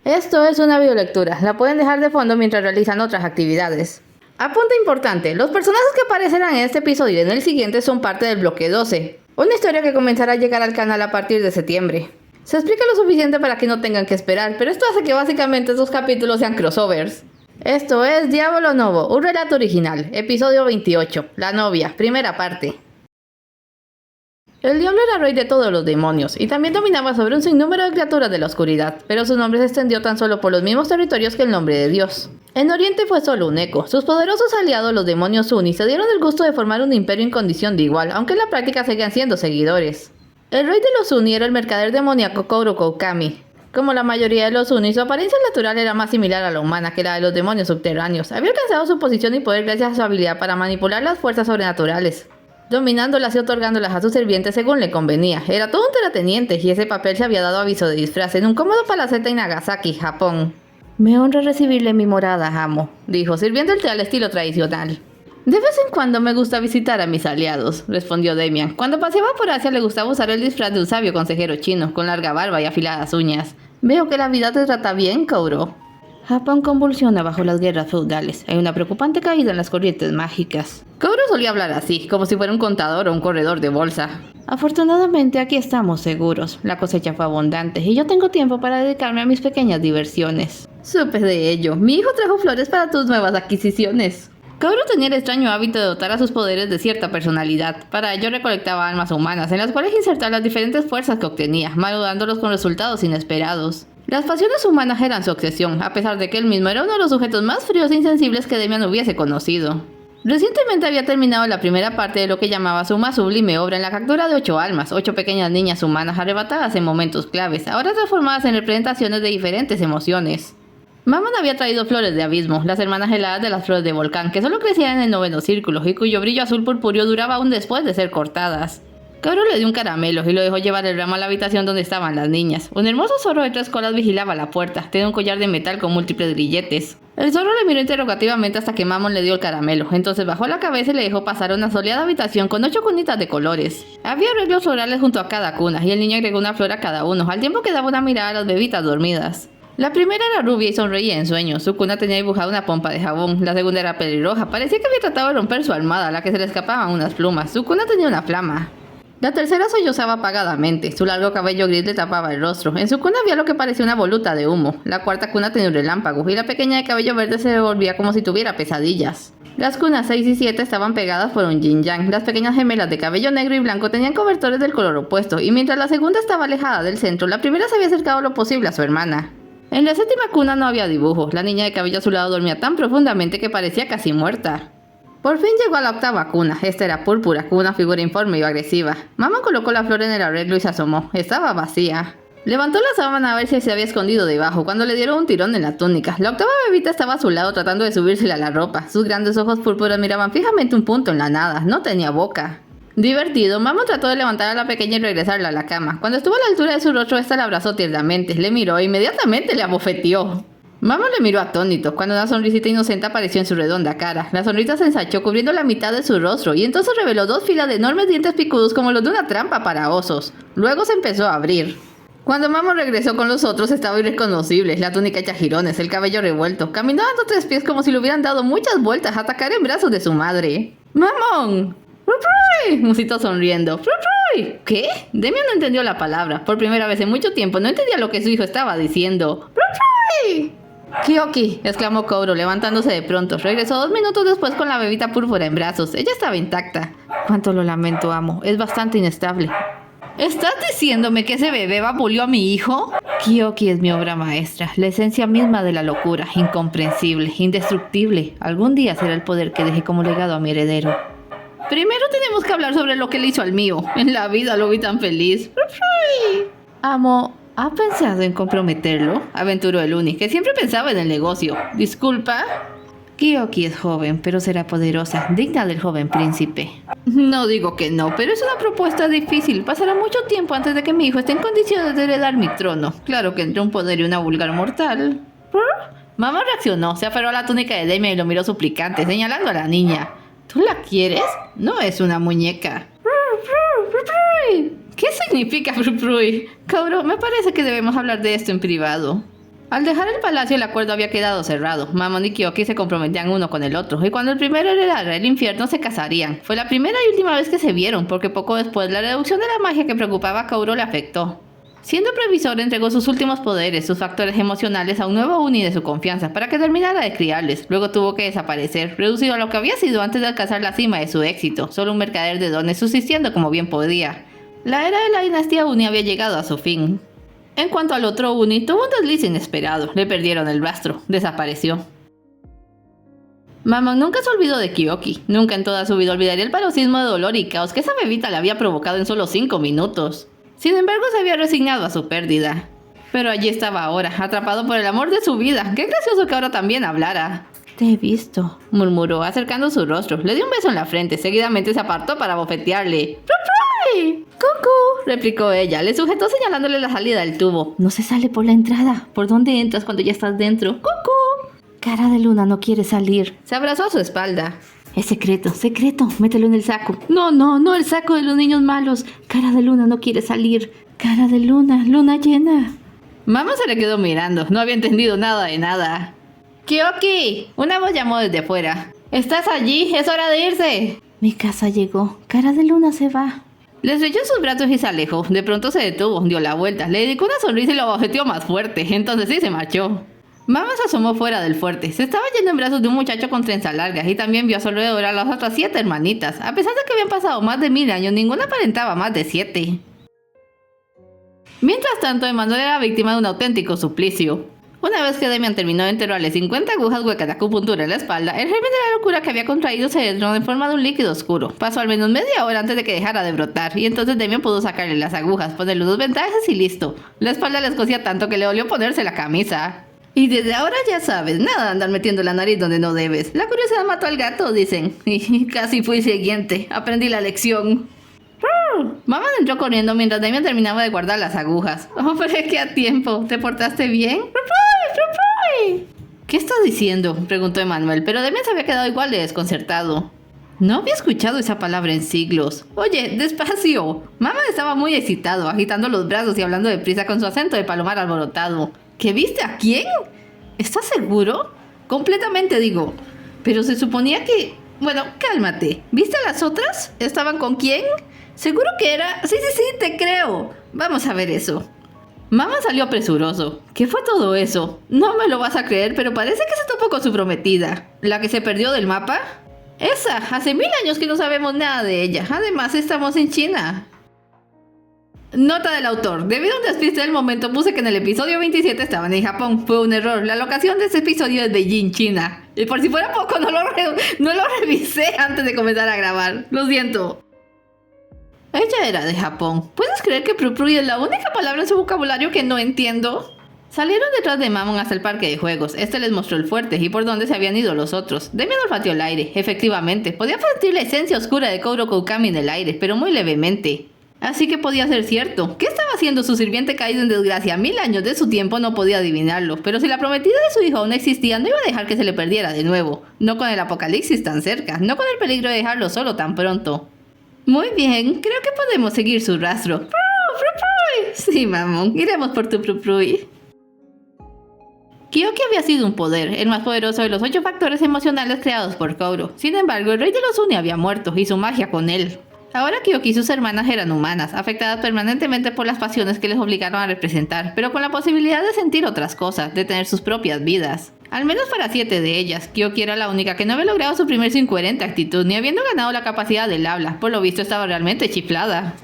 Esto es una videolectura, la pueden dejar de fondo mientras realizan otras actividades. Apunte importante, los personajes que aparecerán en este episodio y en el siguiente son parte del bloque 12, una historia que comenzará a llegar al canal a partir de septiembre. Se explica lo suficiente para que no tengan que esperar, pero esto hace que básicamente estos capítulos sean crossovers. Esto es Diavolo Novo, un relato original, episodio 28, La novia, primera parte. El diablo era rey de todos los demonios, y también dominaba sobre un sinnúmero de criaturas de la oscuridad, pero su nombre se extendió tan solo por los mismos territorios que el nombre de Dios. En Oriente fue solo un eco. Sus poderosos aliados, los demonios Uni, se dieron el gusto de formar un imperio en condición de igual, aunque en la práctica seguían siendo seguidores. El rey de los Uni era el mercader demoníaco Kouro Koukami. Como la mayoría de los Uni, su apariencia natural era más similar a la humana que la de los demonios subterráneos. Había alcanzado su posición y poder gracias a su habilidad para manipular las fuerzas sobrenaturales, dominándolas y otorgándolas a sus sirvientes según le convenía. Era todo un terrateniente y ese papel se había dado aviso de disfraz en un cómodo palacete en Nagasaki, Japón. «Me honra recibirle en mi morada, amo», dijo, sirviendo el té al estilo tradicional. «De vez en cuando me gusta visitar a mis aliados», respondió Demian. Cuando paseaba por Asia le gustaba usar el disfraz de un sabio consejero chino, con larga barba y afiladas uñas. «Veo que la vida te trata bien, Kouro». Japón convulsiona bajo las guerras feudales. Hay una preocupante caída en las corrientes mágicas. Kouro solía hablar así, como si fuera un contador o un corredor de bolsa. Afortunadamente aquí estamos seguros. La cosecha fue abundante y yo tengo tiempo para dedicarme a mis pequeñas diversiones. Supe de ello. Mi hijo trajo flores para tus nuevas adquisiciones. Kouro tenía el extraño hábito de dotar a sus poderes de cierta personalidad. Para ello recolectaba almas humanas, en las cuales insertar las diferentes fuerzas que obtenía, malográndolos con resultados inesperados. Las pasiones humanas eran su obsesión, a pesar de que él mismo era uno de los sujetos más fríos e insensibles que Demian hubiese conocido. Recientemente había terminado la primera parte de lo que llamaba su más sublime obra en la captura de 8 almas, 8 pequeñas niñas humanas arrebatadas en momentos claves, ahora transformadas en representaciones de diferentes emociones. Mammon había traído flores de abismo, las hermanas heladas de las flores de volcán, que solo crecían en el noveno círculo y cuyo brillo azul purpúreo duraba aún después de ser cortadas. Kouro le dio un caramelo y lo dejó llevar el ramo a la habitación donde estaban las niñas. Un hermoso zorro de 3 colas vigilaba la puerta, tenía un collar de metal con múltiples grilletes. El zorro le miró interrogativamente hasta que Mammon le dio el caramelo, entonces bajó la cabeza y le dejó pasar a una soleada habitación con 8 cunitas de colores. Había arreglos florales junto a cada cuna y el niño agregó una flor a cada uno, al tiempo que daba una mirada a las bebitas dormidas. La primera era rubia y sonreía en sueños. Su cuna tenía dibujada una pompa de jabón. La segunda era pelirroja. Parecía que había tratado de romper su almohada, a la que se le escapaban unas plumas. Su cuna tenía una flama. La tercera sollozaba apagadamente. Su largo cabello gris le tapaba el rostro. En su cuna había lo que parecía una voluta de humo. La cuarta cuna tenía un relámpago y la pequeña de cabello verde se devolvía como si tuviera pesadillas. Las cunas 6 y 7 estaban pegadas por un yin-yang. Las pequeñas gemelas de cabello negro y blanco tenían cobertores del color opuesto, y mientras la segunda estaba alejada del centro, la primera se había acercado lo posible a su hermana. En la séptima cuna no había dibujos. La niña de cabello azulado dormía tan profundamente que parecía casi muerta. Por fin llegó a la octava cuna. Esta era púrpura, con una figura informe y agresiva. Mammon colocó la flor en el arreglo y se asomó. Estaba vacía. Levantó la sábana a ver si se había escondido debajo, cuando le dieron un tirón en la túnica. La octava bebita estaba a su lado tratando de subírsela a la ropa. Sus grandes ojos púrpuras miraban fijamente un punto en la nada. No tenía boca. Divertido, Mammon trató de levantar a la pequeña y regresarla a la cama. Cuando estuvo a la altura de su rostro, esta la abrazó tiernamente, le miró e inmediatamente le abofeteó. Mammon le miró atónito, cuando una sonrisita inocente apareció en su redonda cara. La sonrisa se ensanchó cubriendo la mitad de su rostro, y entonces reveló 2 filas de enormes dientes picudos como los de una trampa para osos. Luego se empezó a abrir. Cuando Mammon regresó con los otros, estaba irreconocible, la túnica hecha jirones, el cabello revuelto. Caminó dando 3 pies como si le hubieran dado muchas vueltas hasta caer en brazos de su madre. ¡Mammon! ¡Frufruy! Musitó sonriendo. ¡Frufruy! ¿Qué? Demian no entendió la palabra. Por primera vez en mucho tiempo no entendía lo que su hijo estaba diciendo. ¡Frufruy! ¡Kyoki!, exclamó Kouro, levantándose de pronto. Regresó 2 minutos después con la bebita púrpura en brazos. Ella estaba intacta. Cuánto lo lamento, amo. Es bastante inestable. ¿Estás diciéndome que ese bebé vapuleó a mi hijo? Kyoki es mi obra maestra, la esencia misma de la locura, incomprensible, indestructible. Algún día será el poder que deje como legado a mi heredero. Primero tenemos que hablar sobre lo que le hizo al mío. En la vida lo vi tan feliz. Amo, ¿ha pensado en comprometerlo?, aventuró el Uni, que siempre pensaba en el negocio. ¿Disculpa? Kyoki es joven, pero será poderosa, digna del joven príncipe. No digo que no, pero es una propuesta difícil. Pasará mucho tiempo antes de que mi hijo esté en condiciones de heredar mi trono. Claro que entre un poder y una vulgar mortal. Mamá reaccionó, se aferró a la túnica de Demian y lo miró suplicante, señalando a la niña. ¿Tú la quieres? No es una muñeca. ¿Qué significa frufruy? Kouro, me parece que debemos hablar de esto en privado. Al dejar el palacio, el acuerdo había quedado cerrado. Mammon y Kyoki se comprometían uno con el otro, y cuando el primero heredara el infierno se casarían. Fue la primera y última vez que se vieron, porque poco después la reducción de la magia que preocupaba a Kaoru le afectó. Siendo previsor, entregó sus últimos poderes, sus factores emocionales a un nuevo Uni de su confianza para que terminara de criarles. Luego tuvo que desaparecer, reducido a lo que había sido antes de alcanzar la cima de su éxito, solo un mercader de dones subsistiendo como bien podía. La era de la dinastía Uni había llegado a su fin. En cuanto al otro Uni, tuvo un desliz inesperado, le perdieron el rastro, desapareció. Mammon nunca se olvidó de Kyoki, nunca en toda su vida olvidaría el paroxismo de dolor y caos que esa bebita le había provocado en solo 5 minutos. Sin embargo, se había resignado a su pérdida. Pero allí estaba ahora, atrapado por el amor de su vida. ¡Qué gracioso que ahora también hablara! «Te he visto», murmuró, acercando su rostro. Le dio un beso en la frente, seguidamente se apartó para bofetearle. ¡Prupruy! «¡Cucú!», replicó ella. Le sujetó señalándole la salida del tubo. «No se sale por la entrada. ¿Por dónde entras cuando ya estás dentro? ¡Cucú! Cara de luna no quiere salir». Se abrazó a su espalda. «Es secreto, secreto, mételo en el saco». No, el saco de los niños malos. Cara de luna no quiere salir. Cara de luna, luna llena». Mamá se le quedó mirando, no había entendido nada de nada. «¡Kyoki!», una voz llamó desde afuera. «¿Estás allí? ¡Es hora de irse!». «Mi casa llegó. Cara de luna se va». Le estrechó sus brazos y se alejó. De pronto se detuvo, dio la vuelta, le dedicó una sonrisa y lo bofeteó más fuerte. Entonces sí se marchó. Mamá se asomó fuera del fuerte. Se estaba yendo en brazos de un muchacho con trenzas largas y también vio a su alrededor a las otras 7 hermanitas. A pesar de que habían pasado más de 1000 años, ninguna aparentaba más de 7. Mientras tanto, Emmanuel era víctima de un auténtico suplicio. Una vez que Demian terminó de enterrarle 50 agujas huecas de acupuntura en la espalda, el germen de la locura que había contraído se desdronó en forma de un líquido oscuro. Pasó al menos media hora antes de que dejara de brotar, y entonces Demian pudo sacarle las agujas, ponerle 2 vendajes y listo. La espalda le escocía tanto que le dolió ponerse la camisa. Y desde ahora ya sabes, nada de andar metiendo la nariz donde no debes. La curiosidad mató al gato, dicen. Y casi fui siguiente. Aprendí la lección. Mamá entró corriendo mientras Demian terminaba de guardar las agujas. ¡Hombre, qué a tiempo! ¿Te portaste bien? ¿Qué estás diciendo?, preguntó Emmanuel, pero Demian se había quedado igual de desconcertado. No había escuchado esa palabra en siglos. Oye, despacio. Mamá estaba muy excitado, agitando los brazos y hablando deprisa con su acento de palomar alborotado. ¿Qué viste a quién? ¿Estás seguro? Completamente, digo. Pero se suponía que... Bueno, cálmate. ¿Viste a las otras? ¿Estaban con quién? ¿Seguro que era...? Sí, te creo. Vamos a ver eso. Mamá salió presuroso. ¿Qué fue todo eso? No me lo vas a creer, pero parece que se topó con su prometida. ¿La que se perdió del mapa? Esa, hace 1000 años que no sabemos nada de ella. Además, estamos en China. Nota del autor. Debido a un despiste del momento, puse que en el episodio 27 estaban en Japón. Fue un error. La locación de este episodio es Beijing, China. Y por si fuera poco, no lo revisé antes de comenzar a grabar. Lo siento. Ella era de Japón. ¿Puedes creer que Prupruy es la única palabra en su vocabulario que no entiendo? Salieron detrás de Mammon hasta el parque de juegos. Este les mostró el fuerte y por dónde se habían ido los otros. Demian olfateó el aire. Efectivamente, podía sentir la esencia oscura de Kouro Koukami en el aire, pero muy levemente. Así que podía ser cierto. ¿Qué estaba haciendo su sirviente caído en desgracia? 1000 años de su tiempo no podía adivinarlo. Pero si la prometida de su hijo aún existía, no iba a dejar que se le perdiera de nuevo. No con el apocalipsis tan cerca. No con el peligro de dejarlo solo tan pronto. Muy bien, creo que podemos seguir su rastro. ¡Prupruy! Sí, Mammon, iremos por tu Prupruy. Kyoki había sido un poder, el más poderoso de los 8 factores emocionales creados por Kaoru. Sin embargo, el rey de los Uni había muerto, y su magia con él. Ahora Kyoki y sus hermanas eran humanas, afectadas permanentemente por las pasiones que les obligaron a representar, pero con la posibilidad de sentir otras cosas, de tener sus propias vidas. Al menos para 7 de ellas, Kyoki era la única que no había logrado suprimir su incoherente actitud, ni habiendo ganado la capacidad del habla. Por lo visto estaba realmente chiflada.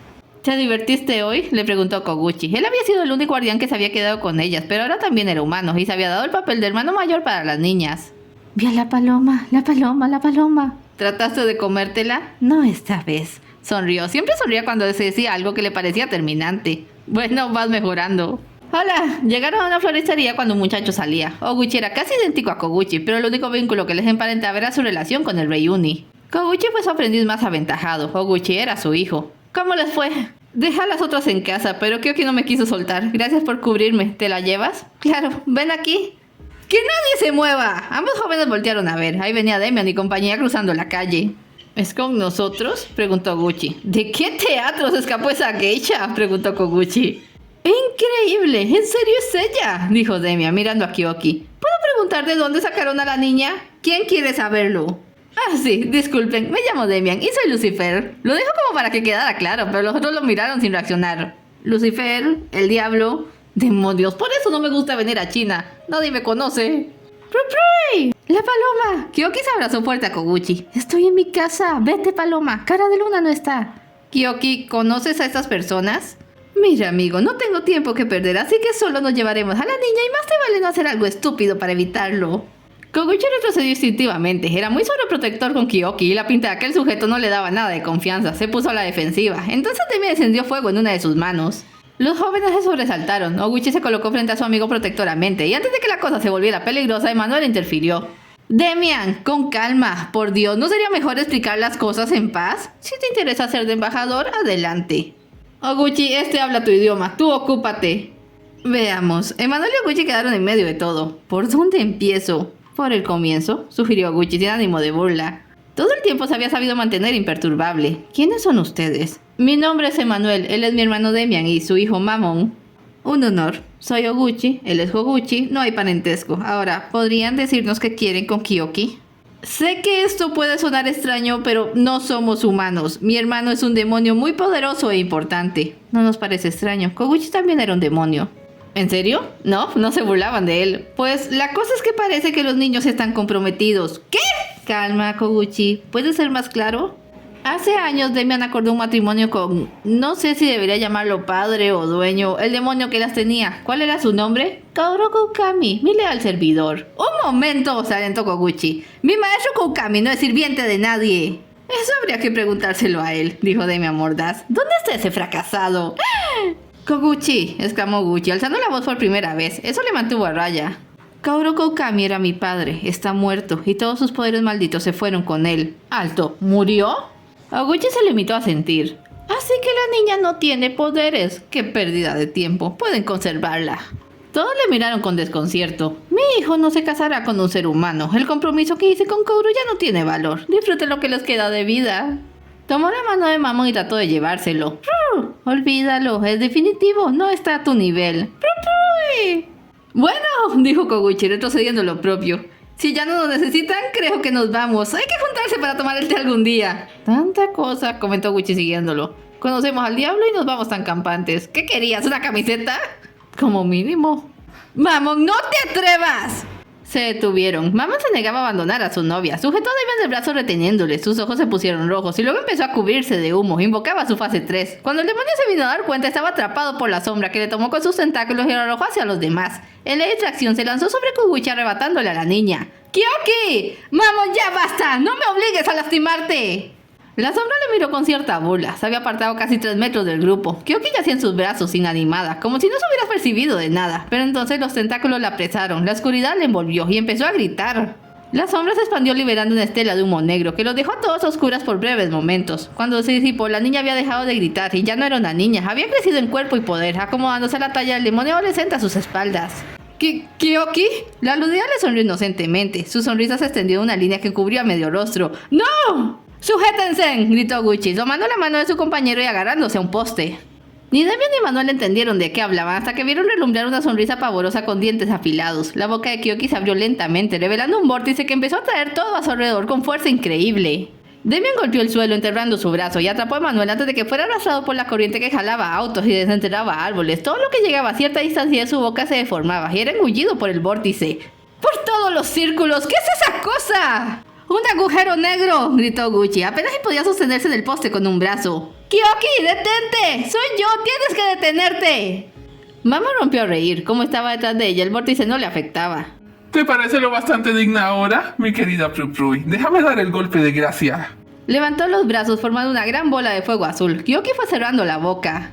¿Te divertiste hoy?, le preguntó Koguchi. Él había sido el único guardián que se había quedado con ellas, pero ahora también era humano, y se había dado el papel de hermano mayor para las niñas. Vi a la paloma, la paloma, la paloma. ¿Trataste de comértela? No esta vez. Sonrió. Siempre sonría cuando se decía algo que le parecía terminante. Bueno, vas mejorando. Hola, llegaron a una floristería cuando un muchacho salía. Oguchi era casi idéntico a Koguchi, pero el único vínculo que les emparentaba era su relación con el rey Uni. Koguchi fue su aprendiz más aventajado. Oguchi era su hijo. ¿Cómo les fue? Dejé a las otras en casa, pero Kyoki no me quiso soltar. Gracias por cubrirme. ¿Te la llevas? Claro, ven aquí. ¡Que nadie se mueva! Ambos jóvenes voltearon a ver. Ahí venía Demian y compañía cruzando la calle. ¿Es con nosotros?, preguntó Gucci. ¿De qué teatro se escapó esa geisha?, preguntó Koguchi. ¡Increíble! ¿En serio es ella?, dijo Demian mirando a Kyoki. ¿Puedo preguntar de dónde sacaron a la niña? ¿Quién quiere saberlo? Ah, sí, disculpen, me llamo Demian y soy Lucifer. Lo dejo como para que quedara claro, pero los otros lo miraron sin reaccionar. Lucifer, el diablo... Demonios, por eso no me gusta venir a China. Nadie me conoce. ¡Prui! ¡La paloma! Kyoki se abrazó fuerte a Koguchi. Estoy en mi casa. Vete, paloma. Cara de luna no está. Kyoki, ¿conoces a estas personas? Mira, amigo, no tengo tiempo que perder, así que solo nos llevaremos a la niña y más te vale no hacer algo estúpido para evitarlo. Koguchi retrocedió instintivamente. Era muy sobreprotector con Kyoki y la pinta de aquel sujeto no le daba nada de confianza. Se puso a la defensiva. Entonces Demian encendió fuego en una de sus manos. Los jóvenes se sobresaltaron. Oguchi se colocó frente a su amigo protectoramente y antes de que la cosa se volviera peligrosa, Emanuel interfirió. Demian, con calma. Por Dios, ¿no sería mejor explicar las cosas en paz? Si te interesa ser de embajador, adelante. Oguchi, habla tu idioma. Tú ocúpate. Veamos. Emanuel y Oguchi quedaron en medio de todo. ¿Por dónde empiezo? Por el comienzo, sugirió Oguchi sin ánimo de burla. Todo el tiempo se había sabido mantener imperturbable. ¿Quiénes son ustedes? Mi nombre es Emanuel, él es mi hermano Demian y su hijo Mamon. Un honor. Soy Oguchi, él es Hoguchi, no hay parentesco. Ahora, ¿podrían decirnos qué quieren con Kyoki? Sé que esto puede sonar extraño, pero no somos humanos. Mi hermano es un demonio muy poderoso e importante. No nos parece extraño. Koguchi también era un demonio. ¿En serio? No se burlaban de él. Pues la cosa es que parece que los niños están comprometidos. ¿Qué? Calma, Koguchi. ¿Puedes ser más claro? Hace años Demian acordó un matrimonio con... No sé si debería llamarlo padre o dueño. El demonio que las tenía. ¿Cuál era su nombre? Kaoru Koukami, mi leal servidor. ¡Un momento!, se alentó Koguchi. Mi maestro Koukami no es sirviente de nadie. Eso habría que preguntárselo a él, dijo Demian mordaz. ¿Dónde está ese fracasado? Koguchi, exclamó Guchi, alzando la voz por primera vez. Eso le mantuvo a raya. Kaoru Koukami era mi padre. Está muerto y todos sus poderes malditos se fueron con él. Alto, ¿murió? Oguchi se limitó a sentir. Así que la niña no tiene poderes. Qué pérdida de tiempo. Pueden conservarla. Todos le miraron con desconcierto. Mi hijo no se casará con un ser humano. El compromiso que hice con Kaoru ya no tiene valor. Disfrute lo que les queda de vida. Tomó la mano de Mamon y trató de llevárselo. Olvídalo, es definitivo. No está a tu nivel. Bueno, dijo Koguchi, retrocediendo lo propio. Si ya no nos necesitan, creo que nos vamos. Hay que juntarse para tomar el té algún día. Tanta cosa, comentó Guchi siguiéndolo. Conocemos al diablo y nos vamos tan campantes. ¿Qué querías, una camiseta? Como mínimo. ¡Mamon, no te atrevas! Se detuvieron. Mamon se negaba a abandonar a su novia. Sujetó a Demian del brazo reteniéndole. Sus ojos se pusieron rojos y luego empezó a cubrirse de humo. Invocaba su fase 3. Cuando el demonio se vino a dar cuenta, estaba atrapado por la sombra que le tomó con sus tentáculos y lo arrojó hacia los demás. En la distracción se lanzó sobre Koguchi arrebatándole a la niña. ¡Kyoki! ¡Mamon, ya basta! ¡No me obligues a lastimarte! La sombra le miró con cierta burla. Se había apartado casi 3 metros del grupo. Kyoki yacía en sus brazos, inanimada, como si no se hubiera percibido de nada. Pero entonces los tentáculos la apresaron, la oscuridad le envolvió y empezó a gritar. La sombra se expandió liberando una estela de humo negro que los dejó a todos a oscuras por breves momentos. Cuando se disipó, la niña había dejado de gritar y ya no era una niña. Había crecido en cuerpo y poder, acomodándose a la talla del demonio adolescente a sus espaldas. ¿Kyoki? La aludida le sonrió inocentemente. Su sonrisa se extendió en una línea que cubrió a medio rostro. ¡No! ¡Sujétense!, gritó Guchi, tomando la mano de su compañero y agarrándose a un poste. Ni Demian ni Manuel entendieron de qué hablaban hasta que vieron relumbrar una sonrisa pavorosa con dientes afilados. La boca de Kyoki se abrió lentamente, revelando un vórtice que empezó a traer todo a su alrededor con fuerza increíble. Demian golpeó el suelo enterrando su brazo y atrapó a Manuel antes de que fuera arrastrado por la corriente que jalaba autos y desenterraba árboles. Todo lo que llegaba a cierta distancia de su boca se deformaba y era engullido por el vórtice. ¡Por todos los círculos! ¿Qué es esa cosa? ¡Un agujero negro!, gritó Guchi. Apenas podía sostenerse del poste con un brazo. ¡Kyoki, detente! ¡Soy yo! ¡Tienes que detenerte! Mama rompió a reír. Como estaba detrás de ella, el vórtice no le afectaba. ¿Te parece lo bastante digna ahora, mi querida Prui? Déjame dar el golpe de gracia. Levantó los brazos formando una gran bola de fuego azul. Kyoki fue cerrando la boca.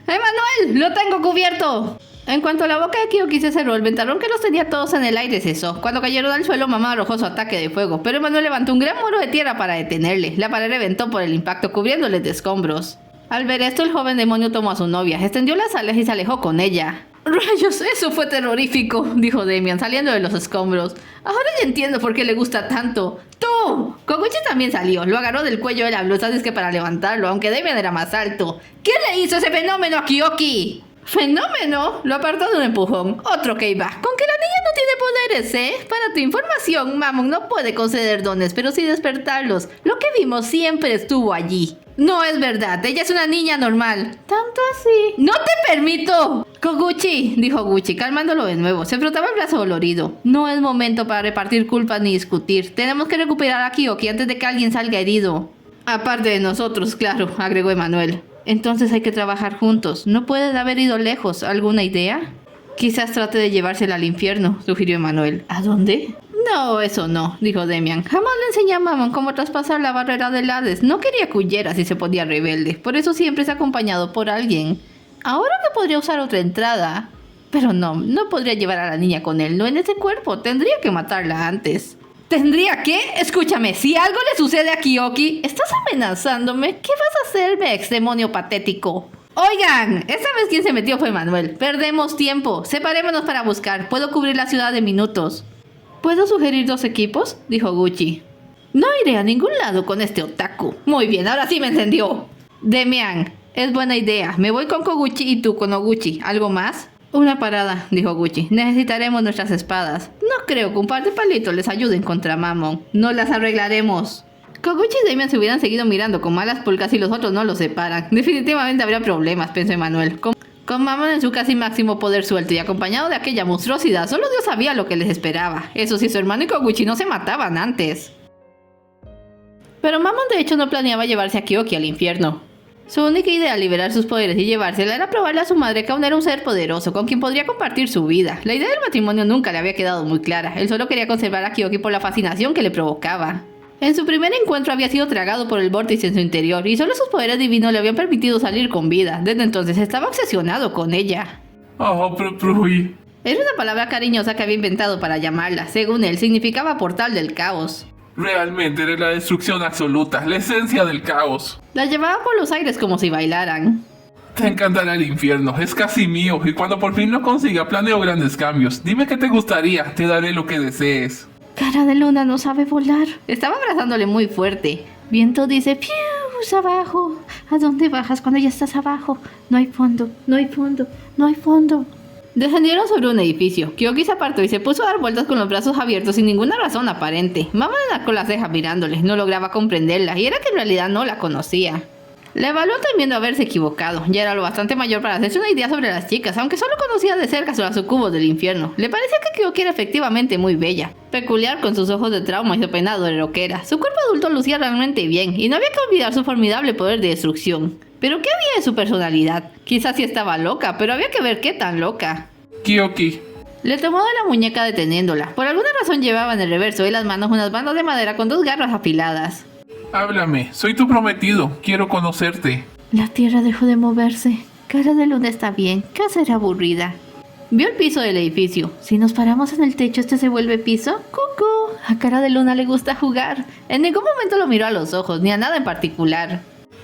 ¡Emanuel! ¡Lo tengo cubierto! En cuanto la boca de Kyoki se cerró, el ventarrón que los tenía todos en el aire cesó. Cuando cayeron al suelo, Mamá arrojó su ataque de fuego, pero Emanuel levantó un gran muro de tierra para detenerle. La pared reventó por el impacto, cubriéndole de escombros. Al ver esto, el joven demonio tomó a su novia, extendió las alas y se alejó con ella. ¡Rayos! Eso fue terrorífico, dijo Demian, saliendo de los escombros. Ahora ya entiendo por qué le gusta tanto. ¡Tú! Koguchi también salió, lo agarró del cuello de la blusa, así que para levantarlo, aunque Demian era más alto. ¿Qué le hizo ese fenómeno a Kyoki? ¡Fenómeno! Lo apartó de un empujón. Otro que iba. Con que la niña no tiene poderes, ¿eh? Para tu información, Mammon no puede conceder dones, pero sí despertarlos. Lo que vimos siempre estuvo allí. No es verdad, ella es una niña normal. ¿Tanto así? ¡No te permito! Koguchi, dijo Gucci, calmándolo de nuevo. Se frotaba el brazo dolorido. No es momento para repartir culpas ni discutir. Tenemos que recuperar a Kyoki antes de que alguien salga herido. Aparte de nosotros, claro, agregó Emanuel. Entonces hay que trabajar juntos. No pueden haber ido lejos. ¿Alguna idea? Quizás trate de llevársela al infierno, sugirió Emanuel. ¿A dónde? No, eso no, dijo Demian. Jamás le enseñé a Mammon cómo traspasar la barrera del Hades. No quería que huyera si se ponía rebelde. Por eso siempre es acompañado por alguien. Ahora que podría usar otra entrada. Pero no podría llevar a la niña con él. No en ese cuerpo. Tendría que matarla antes. ¿Tendría qué? Escúchame, si algo le sucede a Kyoki, ¿estás amenazándome? ¿Qué vas a hacerme, ex demonio patético? Oigan, esta vez quien se metió fue Manuel. Perdemos tiempo. Separémonos para buscar. Puedo cubrir la ciudad en minutos. ¿Puedo sugerir 2 equipos? Dijo Gucci. No iré a ningún lado con este otaku. Muy bien, ahora sí me encendió. Demian, es buena idea. Me voy con Koguchi y tú con Oguchi. ¿Algo más? Una parada, dijo Gucci. Necesitaremos nuestras espadas. No creo que un par de palitos les ayuden contra Mammon. No las arreglaremos. Koguchi y Damian se hubieran seguido mirando con malas pulgas y los otros no los separan. Definitivamente habría problemas, pensó Emanuel. Con Mammon en su casi máximo poder suelto y acompañado de aquella monstruosidad, solo Dios sabía lo que les esperaba. Eso sí, su hermano y Koguchi no se mataban antes. Pero Mammon de hecho no planeaba llevarse a Kyoki al infierno. Su única idea al liberar sus poderes y llevársela era probarle a su madre que aún era un ser poderoso con quien podría compartir su vida. La idea del matrimonio nunca le había quedado muy clara. Él solo quería conservar a Kyoki por la fascinación que le provocaba. En su primer encuentro había sido tragado por el vórtice en su interior y solo sus poderes divinos le habían permitido salir con vida. Desde entonces estaba obsesionado con ella. Oh, Prui. Era una palabra cariñosa que había inventado para llamarla. Según él, significaba portal del caos. Realmente era la destrucción absoluta, la esencia del caos. La llevaba por los aires como si bailaran. Te encantará el infierno, es casi mío, y cuando por fin lo consiga planeo grandes cambios. Dime qué te gustaría, te daré lo que desees. Cara de luna no sabe volar. Estaba abrazándole muy fuerte. Viento dice, ¡pius! Abajo. ¿A dónde bajas cuando ya estás abajo? No hay fondo, no hay fondo, no hay fondo. Descendieron sobre un edificio. Kyoki se apartó y se puso a dar vueltas con los brazos abiertos sin ninguna razón aparente. Mammon enarcó las cejas mirándole. No lograba comprenderla y era que en realidad no la conocía. La evaluó temiendo haberse equivocado. Ya era lo bastante mayor para hacerse una idea sobre las chicas, aunque solo conocía de cerca sus sucubos del infierno. Le parecía que Kyoki era efectivamente muy bella, peculiar con sus ojos de trauma y su peinado de rockera. Su cuerpo adulto lucía realmente bien y no había que olvidar su formidable poder de destrucción. ¿Pero qué había de su personalidad? Quizás sí estaba loca, pero había que ver qué tan loca. Kyoki. Le tomó de la muñeca deteniéndola. Por alguna razón llevaba en el reverso de las manos unas bandas de madera con 2 garras afiladas. Háblame, soy tu prometido, quiero conocerte. La tierra dejó de moverse. Cara de luna está bien, casa era aburrida. Vio el piso del edificio. Si nos paramos en el techo, ¿este se vuelve piso? ¡Cucú! A Cara de Luna le gusta jugar. En ningún momento lo miró a los ojos, ni a nada en particular.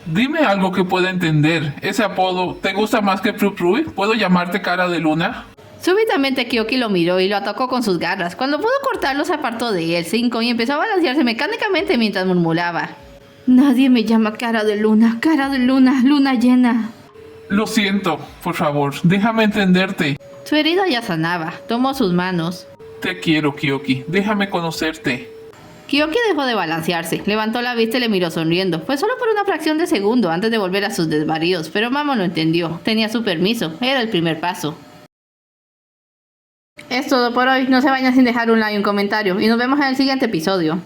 Dime algo que pueda entender. ¿Ese apodo te gusta más que Prui? ¿Puedo llamarte Cara de Luna? Súbitamente Kyoki lo miró y lo atacó con sus garras. Cuando pudo cortarlo se apartó de él, Cinco, y empezó a balancearse mecánicamente mientras murmuraba. Nadie me llama Cara de Luna, luna llena. Lo siento, por favor, déjame entenderte. Su herida ya sanaba, tomó sus manos. Te quiero, Kyoki, déjame conocerte. Kyoki dejó de balancearse, levantó la vista y le miró sonriendo. Fue solo por una fracción de segundo antes de volver a sus desvaríos, pero Mammon lo entendió. Tenía su permiso, era el primer paso. Es todo por hoy, no se vayan sin dejar un like y un comentario, y nos vemos en el siguiente episodio.